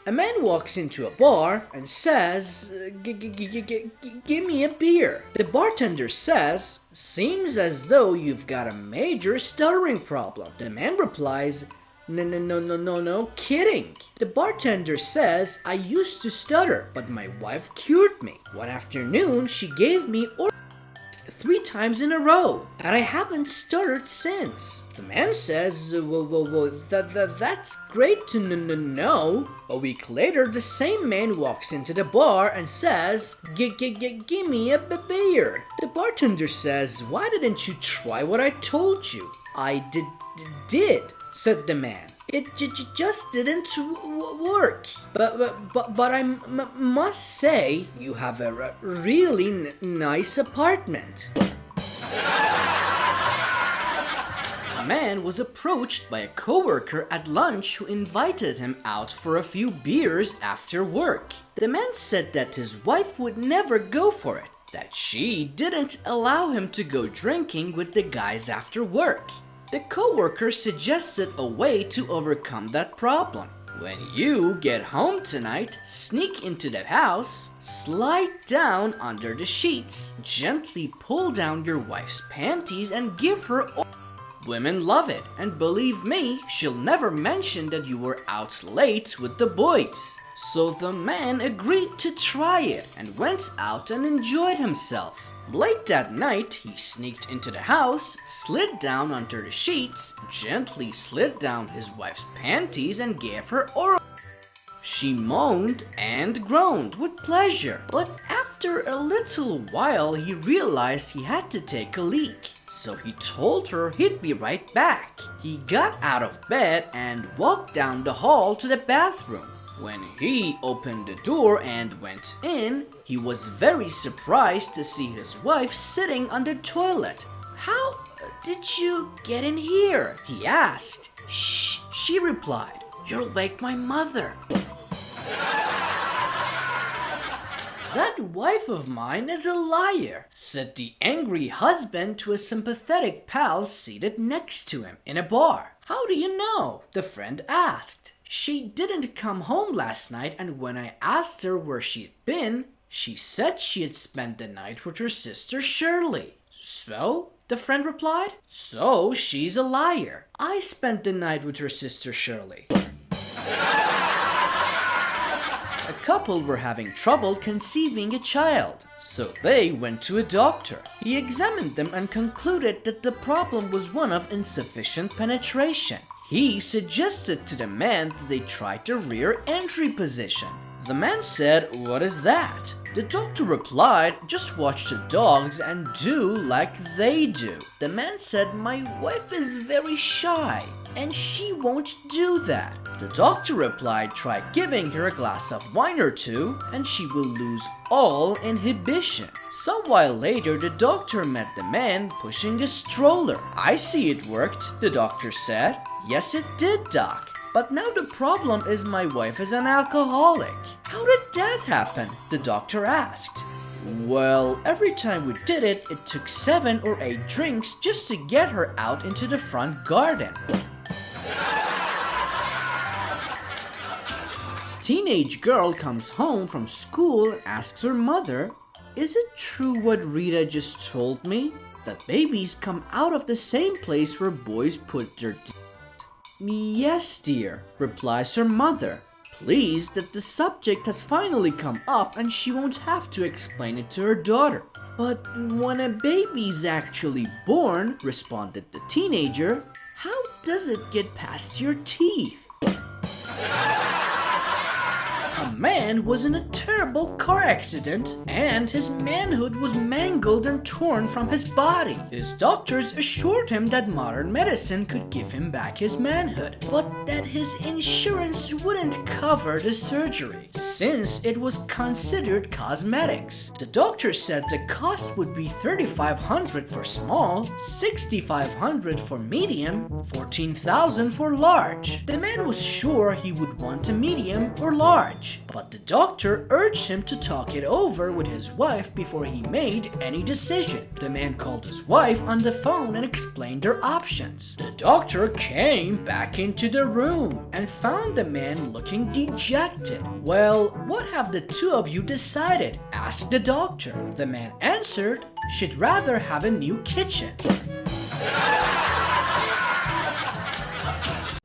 A man walks into a bar and says, "Give me a beer." The bartender says, "Seems as though you've got a major stuttering problem." The man replies, No, kidding." The bartender says, "I used to stutter, but my wife cured me. One afternoon, she gave me 3 times in a row, and I haven't stuttered since." The man says, well, that's great to know." A week later, the same man walks into the bar and says, Give me a beer." The bartender says, "Why didn't you try what I told you?" "I did," said the man. "It just didn't work. But I must say, you have a really nice apartment." A man was approached by a coworker at lunch who invited him out for a few beers after work. The man said that his wife would never go for it, that she didn't allow him to go drinking with the guys after work. The coworker suggested a way to overcome that problem. "When you get home tonight, sneak into the house, slide down under the sheets, gently pull down your wife's panties and give her all. Women love it, and believe me, she'll never mention that you were out late with the boys." So the man agreed to try it and went out and enjoyed himself. Late that night, he sneaked into the house, slid down under the sheets, gently slid down his wife's panties and gave her oral. She moaned and groaned with pleasure, but after a little while he realized he had to take a leak. So he told her he'd be right back. He got out of bed and walked down the hall to the bathroom. When he opened the door and went in, he was very surprised to see his wife sitting on the toilet. "How did you get in here?" he asked. "Shh," she replied. "You'll wake my mother." "That wife of mine is a liar," said the angry husband to a sympathetic pal seated next to him in a bar. "How do you know?" the friend asked. "She didn't come home last night, and when I asked her where she'd been, she said she had spent the night with her sister Shirley." "So?" the friend replied. "So she's a liar. I spent the night with her sister Shirley." A couple were having trouble conceiving a child, so they went to a doctor. He examined them and concluded that the problem was one of insufficient penetration. He suggested to the man that they try the rear entry position. The man said, "What is that?" The doctor replied, "Just watch the dogs and do like they do." The man said, "My wife is very shy and she won't do that." The doctor replied, "Try giving her a glass of wine or two and she will lose all inhibition." Some while later, the doctor met the man pushing a stroller. "I see it worked," the doctor said. "Yes, it did, Doc. But now the problem is my wife is an alcoholic." "How did that happen?" the doctor asked. "Well, every time we did it, it took 7 or 8 drinks just to get her out into the front garden." Teenage girl comes home from school and asks her mother, "Is it true what Rita just told me? That babies come out of the same place where boys put their "Yes, dear," replies her mother, pleased that the subject has finally come up and she won't have to explain it to her daughter. "But when a baby's actually born," responded the teenager, "how does it get past your teeth?" A man was in a terrible car accident and his manhood was mangled and torn from his body. His doctors assured him that modern medicine could give him back his manhood, but that his insurance wouldn't cover the surgery since it was considered cosmetics. The doctor said the cost would be $3,500 for small, $6,500 for medium, $14,000 for large. The man was sure he would want a medium or large. marriage, but the doctor urged him to talk it over with his wife before he made any decision. The man called his wife on the phone and explained their options. The doctor came back into the room and found the man looking dejected. "Well, what have the two of you decided?" asked the doctor. The man answered, "She'd rather have a new kitchen."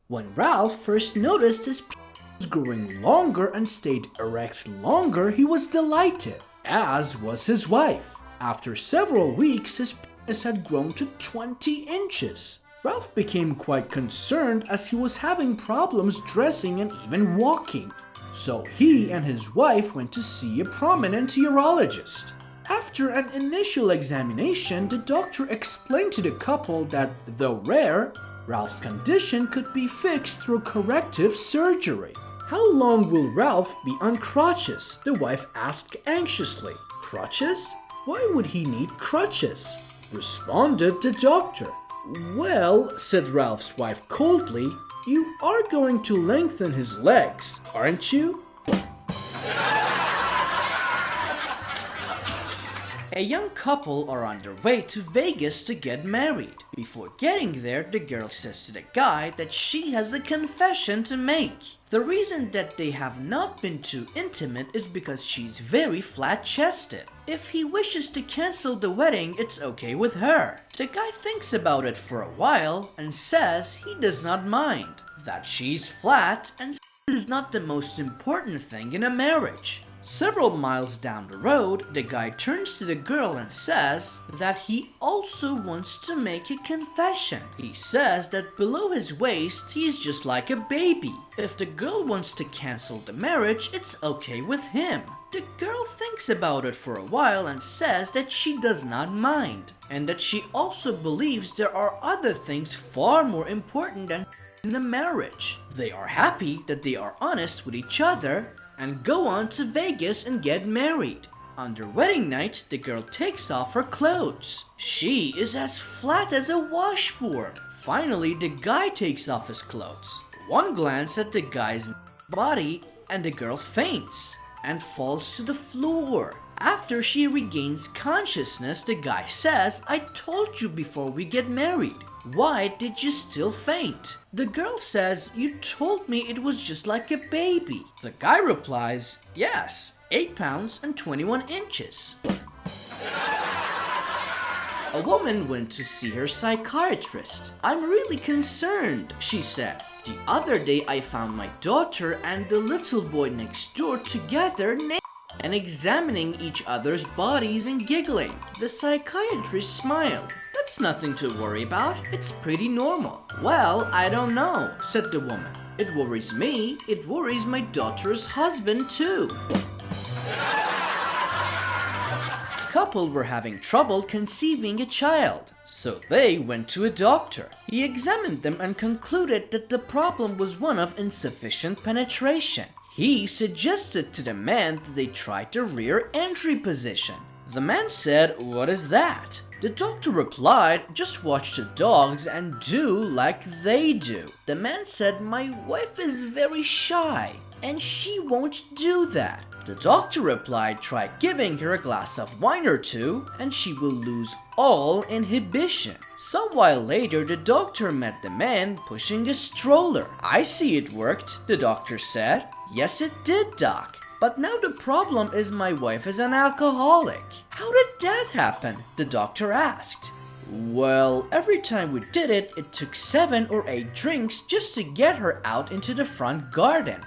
When Ralph first noticed his penis was growing longer and stayed erect longer, he was delighted, as was his wife. After several weeks, his penis had grown to 20 inches. Ralph became quite concerned as he was having problems dressing and even walking. So he and his wife went to see a prominent urologist. After an initial examination, the doctor explained to the couple that, though rare, Ralph's condition could be fixed through corrective surgery. "How long will Ralph be on crutches?" the wife asked anxiously. "Crutches? Why would he need crutches?" responded the doctor. "Well," said Ralph's wife coldly, "you are going to lengthen his legs, aren't you?" A young couple are on their way to Vegas to get married. Before getting there, the girl says to the guy that she has a confession to make. The reason that they have not been too intimate is because she's very flat-chested. If he wishes to cancel the wedding, it's okay with her. The guy thinks about it for a while and says he does not mind, that she's flat and is not the most important thing in a marriage. Several miles down the road, the guy turns to the girl and says that he also wants to make a confession. He says that below his waist, he's just like a baby. If the girl wants to cancel the marriage, it's okay with him. The girl thinks about it for a while and says that she does not mind, and that she also believes there are other things far more important than in a marriage. They are happy that they are honest with each other and go on to Vegas and get married. On their wedding night, the girl takes off her clothes. She is as flat as a washboard. Finally, the guy takes off his clothes. One glance at the guy's body and the girl faints and falls to the floor. After she regains consciousness, the guy says, "I told you before we get married. Why did you still faint?" The girl says, "You told me it was just like a baby." The guy replies, "Yes, 8 pounds and 21 inches. A woman went to see her psychiatrist. "I'm really concerned," she said. "The other day I found my daughter and the little boy next door together naked and examining each other's bodies and giggling." The psychiatrist smiled. "That's nothing to worry about. It's pretty normal." "Well, I don't know," said the woman. "It worries me. It worries my daughter's husband too." Couple were having trouble conceiving a child, so they went to a doctor. He examined them and concluded that the problem was one of insufficient penetration. He suggested to the man that they try the rear entry position. The man said, "What is that?" The doctor replied, "Just watch the dogs and do like they do." The man said, "My wife is very shy and she won't do that." The doctor replied, "Try giving her a glass of wine or two and she will lose all inhibition." Some while later, the doctor met the man pushing a stroller. "I see it worked," the doctor said. "Yes, it did, doc. But now the problem is my wife is an alcoholic." "How did that happen?" the doctor asked. "Well, every time we did it, it took 7 or 8 drinks just to get her out into the front garden."